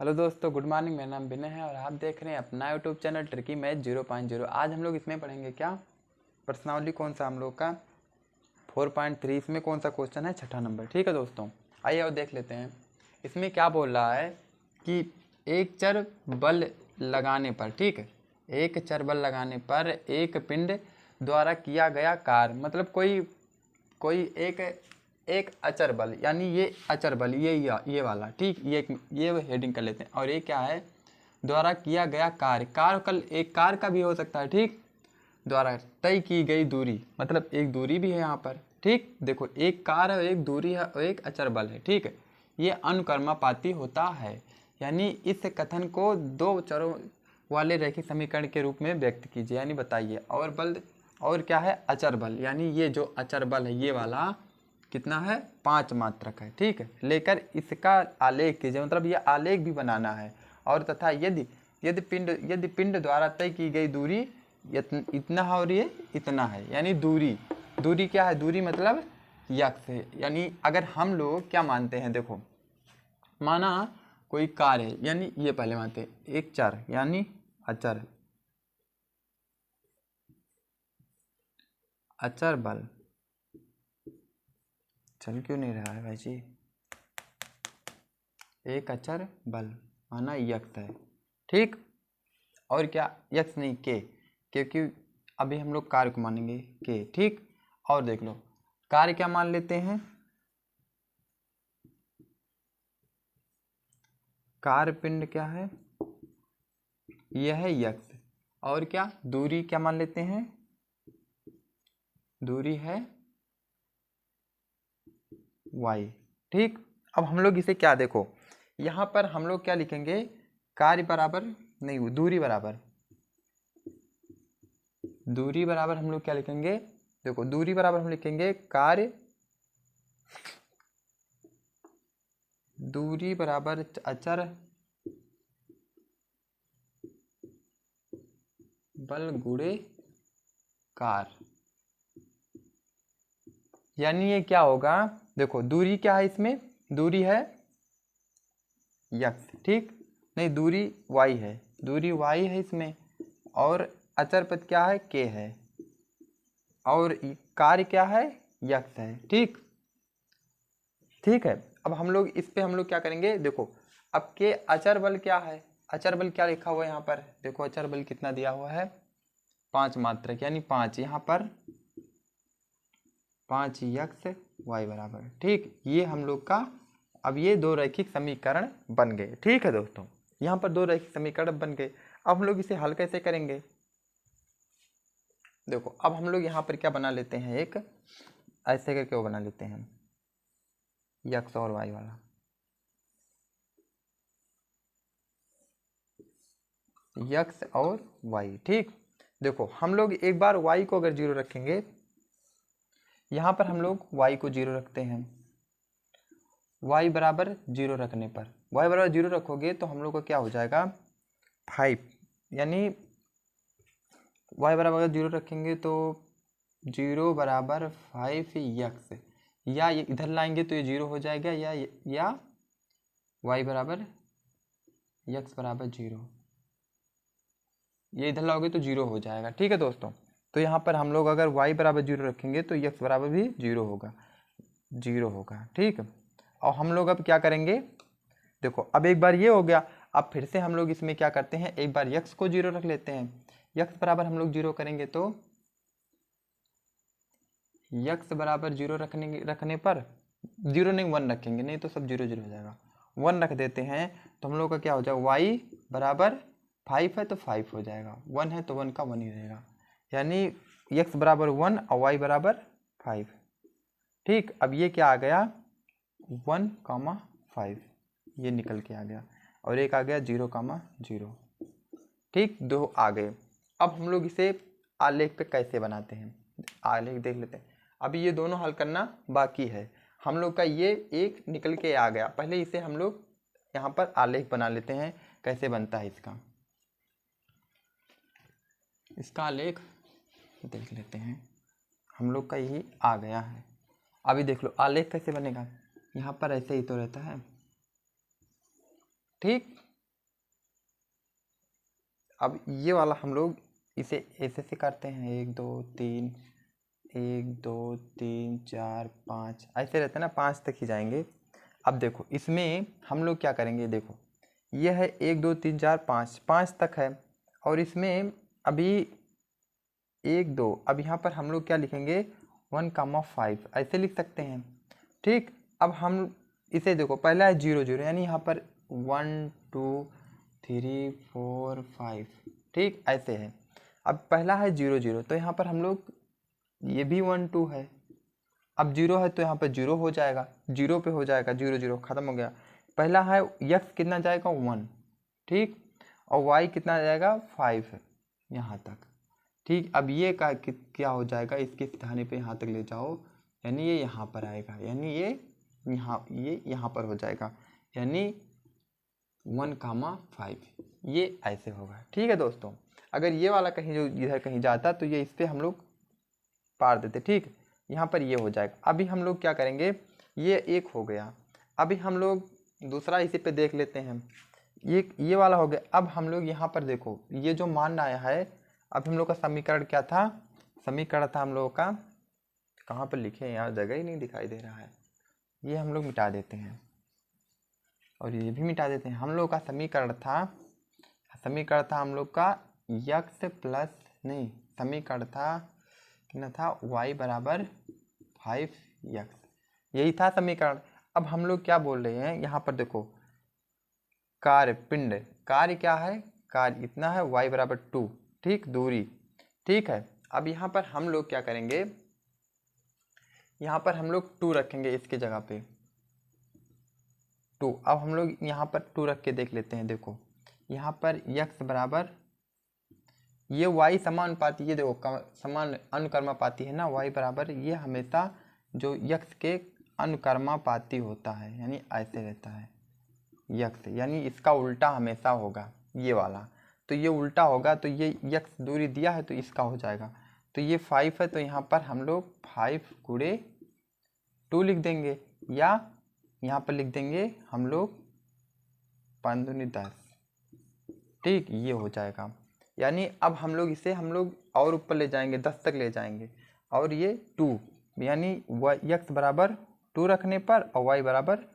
Hello दोस्तों, good morning. मेरा नाम विनय है और आप देख रहे हैं अपना यूट्यूब चैनल ट्रिकी मैथ 0.0। आज हम लोग इसमें पढ़ेंगे क्या, प्रश्नावली कौन सा हम लोग का 4.3। इसमें कौन सा क्वेश्चन है, छठा नंबर। ठीक है दोस्तों, आइए और देख लेते हैं। इसमें क्या बोल रहा है कि एक चर बल लगाने पर, ठीक है, एक चर बल लगाने पर एक पिंड द्वारा किया गया कार्य, मतलब कोई एक अचर बल, यानी ये अचर बल, ये वाला, ठीक, ये हेडिंग कर लेते हैं। और ये क्या है, द्वारा किया गया कार्य, कल एक कार का भी हो सकता है, ठीक, द्वारा तय की गई दूरी, मतलब एक दूरी भी है यहाँ पर, ठीक। देखो, एक कार है, एक दूरी है और एक अचर बल है, ठीक है। ये अनुकर्मापाती होता है, यानी इस कथन को दो चरों वाले रैखिक समीकरण के रूप में व्यक्त कीजिए, यानी बताइए। और बल, और क्या है, अचर बल, यानी ये जो अचर बल है ये वाला कितना है, 5 मात्रक है, ठीक है। लेकर इसका आलेख कीजिए, मतलब ये आलेख भी बनाना है। और तथा यदि पिंड द्वारा तय की गई दूरी इतना है और ये इतना है, यानी दूरी क्या है, दूरी मतलब यक्स है। यानी अगर हम लोग क्या मानते हैं, देखो, माना कोई कार है, यानी ये पहले मानते हैं एक चर, यानी अचर बल, चल क्यों नहीं रहा है भाई जी, एक अचर बल माना यक्स है, ठीक। और क्या, यक्स नहीं, के, क्योंकि अभी हम लोग कार्य को मानेंगे के, ठीक। और देख लो, कार्य क्या मान लेते हैं, कार्य पिंड क्या है, यह है यक्स। और क्या, दूरी क्या मान लेते हैं, दूरी है y, ठीक। अब हम लोग इसे क्या, देखो यहाँ पर हम लोग क्या लिखेंगे, कार्य बराबर नहीं, दूरी बराबर हम लोग क्या लिखेंगे, देखो दूरी बराबर हम लिखेंगे कार्य, दूरी बराबर अचर बल गुणे कार, यानी ये क्या होगा, देखो दूरी क्या है, इसमें दूरी है यक्स, ठीक, नहीं दूरी y है, दूरी y है इसमें, और अचर पद क्या है, k है, और कार्य क्या है, यक्स है, ठीक, ठीक है। अब हम लोग इस पे हम लोग क्या करेंगे, देखो अब के अचर बल क्या है, अचर बल क्या लिखा हुआ है यहाँ पर, देखो अचर बल कितना दिया हुआ है, 5 मात्रक, यानी 5, यहाँ पर 5 यक्स y बराबर, ठीक। ये हम लोग का, अब ये दो रैखिक समीकरण बन गए, ठीक है दोस्तों। यहाँ पर दो रैखिक समीकरण बन गए। अब हम लोग इसे हल कैसे करेंगे, देखो अब हम लोग यहाँ पर क्या बना लेते हैं, एक ऐसे करके वो बना लेते हैं, यक्स और वाई वाला, यक्स और वाई, ठीक। देखो हम लोग एक बार y को अगर 0 रखेंगे, यहाँ पर हम लोग y को 0 रखते हैं, y बराबर 0 रखने पर, y बराबर 0 रखोगे तो हम लोग का क्या हो जाएगा 5, यानी y बराबर अगर 0 रखेंगे तो 0 बराबर 5 यक्स, या इधर लाएंगे तो ये 0 हो जाएगा, या y बराबर यक्स बराबर 0, ये इधर लाओगे तो 0 हो जाएगा, ठीक है दोस्तों। तो यहाँ पर हम लोग अगर y बराबर 0 रखेंगे तो यक्स बराबर भी 0 होगा, ठीक। और हम लोग अब क्या करेंगे, देखो अब एक बार ये हो गया, अब फिर से हम लोग इसमें क्या करते हैं, एक बार यक्स को 0 रख लेते हैं, यक्स बराबर हम लोग 0 करेंगे तो यक्स बराबर 0 रखने पर 0 नहीं 1 रखेंगे, नहीं तो सब 0 0 हो जाएगा, 1 रख देते हैं तो हम लोग का क्या हो जाएगा, y बराबर 5 है तो 5 हो जाएगा, 1 है तो 1 का 1 ही रहेगा, यानी x बराबर 1 और y बराबर 5, ठीक। अब ये क्या आ गया 1,5, ये निकल के आ गया, और एक आ गया 0,0, ठीक, दो आ गए। अब हम लोग इसे आलेख पे कैसे बनाते हैं, आलेख देख लेते हैं। अभी ये दोनों हल करना बाकी है, हम लोग का ये एक निकल के आ गया, पहले इसे हम लोग यहाँ पर आलेख बना लेते हैं, कैसे बनता है इसका आलेख देख लेते हैं। हम लोग का यही आ गया है, अभी देख लो आलेख कैसे बनेगा, यहाँ पर ऐसे ही तो रहता है, ठीक। अब ये वाला हम लोग इसे ऐसे से करते हैं, 1 2 3, 1 2 3 4 5 ऐसे रहते हैं ना, 5 तक ही जाएंगे। अब देखो इसमें हम लोग क्या करेंगे, देखो ये है 1 2 3 4 5, 5 तक है, और इसमें अभी 1 2, अब यहाँ पर हम लोग क्या लिखेंगे 1,5 ऐसे लिख सकते हैं। ठीक, अब हम इसे देखो पहला है 0 0, यानी यहाँ पर 1 2 3 4 5, ठीक ऐसे है। अब पहला है 0 0, तो यहाँ पर हम लोग ये भी 1 2 है। अब 0 है तो यहाँ पर 0 हो जाएगा, 0 पे हो जाएगा, 0 0 खत्म हो गया। पहला है x कितना जाएगा 1, ठीक, और y कितना जाएगा 5 यहाँ तक। ठीक, अब ये का क्या हो जाएगा, इसके स्थान पे यहाँ तक ले जाओ, यानी ये यहाँ पर आएगा, यानी ये यहाँ पर हो जाएगा, यानी 1,5 ये ऐसे होगा। ठीक है दोस्तों, अगर ये वाला कहीं जो इधर कहीं जाता तो ये इस पर हम लोग पार देते। ठीक, यहाँ पर ये हो जाएगा। अभी हम लोग क्या करेंगे, ये एक हो गया, अभी हम लोग दूसरा इसी पे देख लेते हैं, ये वाला हो गया। अब हम लोग यहाँ पर देखो ये जो मान आया है, अब हम लोग का समीकरण क्या था, समीकरण था हम लोगों का, कहाँ पर लिखे हैं यार, जगह ही नहीं दिखाई दे रहा है, ये हम लोग मिटा देते हैं और ये भी मिटा देते हैं। हम लोग का समीकरण था हम लोग का x प्लस, नहीं समीकरण था कितना था, y बराबर 5x, यही था समीकरण। अब हम लोग क्या बोल रहे हैं, यहाँ पर देखो कार्य पिंड, कार्य क्या है, कार्य इतना है, y बराबर 2, ठीक दूरी, ठीक है। अब यहाँ पर हम लोग क्या करेंगे, यहाँ पर हम लोग 2 रखेंगे इसके जगह पे 2। अब हम लोग यहाँ पर 2 रख के देख लेते हैं। देखो यहाँ पर x बराबर, ये y समानुपाती, ये देखो समान अनुकर्मापाती है ना, y बराबर ये हमेशा जो x के अनुकर्मापाती होता है, यानी ऐसे रहता है x, यानी इसका उल्टा हमेशा होगा ये वाला, तो ये उल्टा होगा, तो ये x दूरी दिया है तो इसका हो जाएगा। तो ये 5 है, तो यहाँ पर हम लोग 5 गुणे 2 लिख देंगे, या यहाँ पर लिख देंगे हम लोग 5 दूनी 10, ठीक ये हो जाएगा। यानी अब हम लोग इसे हम लोग और ऊपर ले जाएंगे, 10 तक ले जाएंगे, और ये 2, यानी x बराबर 2 रखने पर, और y बराबर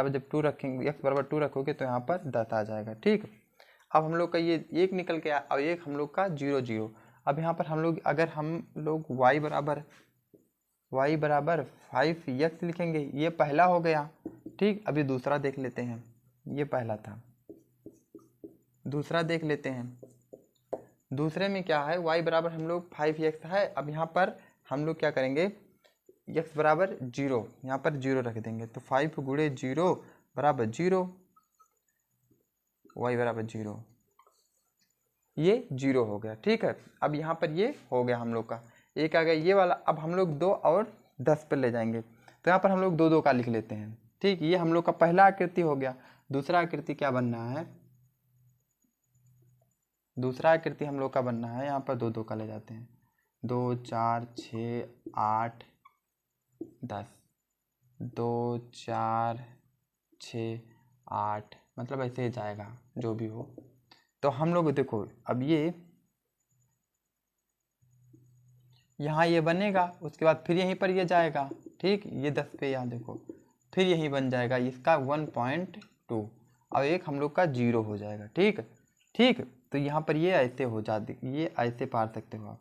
जब 2 रखेंगे, x बराबर 2 रखोगे तो यहाँ पर 10 आ जाएगा। ठीक, अब हम लोग का ये 1 निकल के आया, और एक हम लोग का 0 0। अब यहाँ पर हम लोग अगर हम लोग y बराबर 5x लिखेंगे, ये पहला हो गया। ठीक, अभी दूसरा देख लेते हैं, ये पहला था, दूसरा देख लेते हैं। दूसरे में क्या है, y बराबर हम लोग 5x है। अब यहाँ पर हम लोग क्या करेंगे, x बराबर 0, यहाँ पर 0 रख देंगे, तो 5 गुणे 0 बराबर 0, y बराबर 0, ये 0 हो गया। ठीक है, अब यहाँ पर ये हो गया हम लोग का, एक आ गया ये वाला। अब हम लोग 2 और 10 पर ले जाएंगे, तो यहाँ पर हम लोग 2 2 का लिख लेते हैं। ठीक, ये हम लोग का पहला आकृति हो गया। दूसरा आकृति क्या बनना है, दूसरा आकृति हम लोग का बनना है, यहाँ पर 2 2 का ले जाते हैं, 2 4 6 8 10, 2 4 6 8, मतलब ऐसे ही जाएगा जो भी हो। तो हम लोग देखो अब ये यहाँ ये बनेगा, उसके बाद फिर यहीं पर ये जाएगा। ठीक, ये 10 पे यहाँ देखो फिर यहीं बन जाएगा इसका 1.2, और एक हम लोग का 0 हो जाएगा। ठीक ठीक, तो यहाँ पर ये ऐसे हो जाती, ये ऐसे पार सकते हो आप,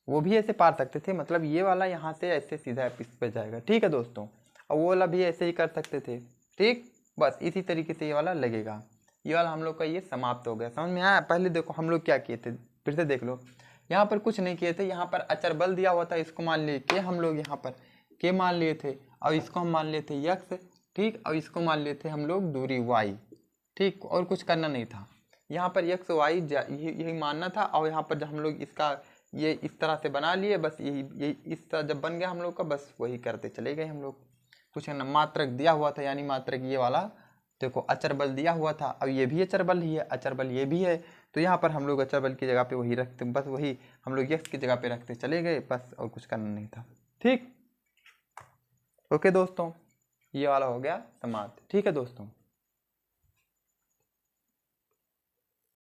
वो भी ऐसे पार सकते थे, मतलब ये वाला यहाँ से ऐसे सीधा इस पे जाएगा। ठीक है दोस्तों, और वो वाला भी ऐसे ही कर सकते थे। ठीक, बस इसी तरीके से ये वाला लगेगा। ये वाला हम लोग का ये समाप्त हो गया, समझ में आया। पहले देखो हम लोग क्या किए थे, फिर से देख लो, यहाँ पर कुछ नहीं किए थे, यहाँ पर अचर बल दिया हुआ था, इसको मान लिए के, हम लोग यहाँ पर के मान लिए थे, और इसको हम मान लिए थे x, ठीक, और इसको मान लिए थे हम लोग दूरी y। ठीक, और कुछ करना नहीं था, यहाँ पर x y यही मानना था। और यहाँ पर जब हम लोग इसका ये इस तरह से बना लिए, बस यही इस तरह जब बन गया हम लोग का, बस वही करते चले गए हम लोग। कुछ न मात्रक दिया हुआ था, यानी मात्रक ये वाला देखो अचर बल दिया हुआ था, अब ये भी अचर बल ही है, अचर बल ये भी है, तो यहाँ पर हम लोग अचर बल की जगह पे वही रखते, बस वही हम लोग x की जगह पे रखते चले गए, बस और कुछ करना नहीं था। ठीक, ओके दोस्तों, ये वाला हो गया समाप्त। ठीक है दोस्तों।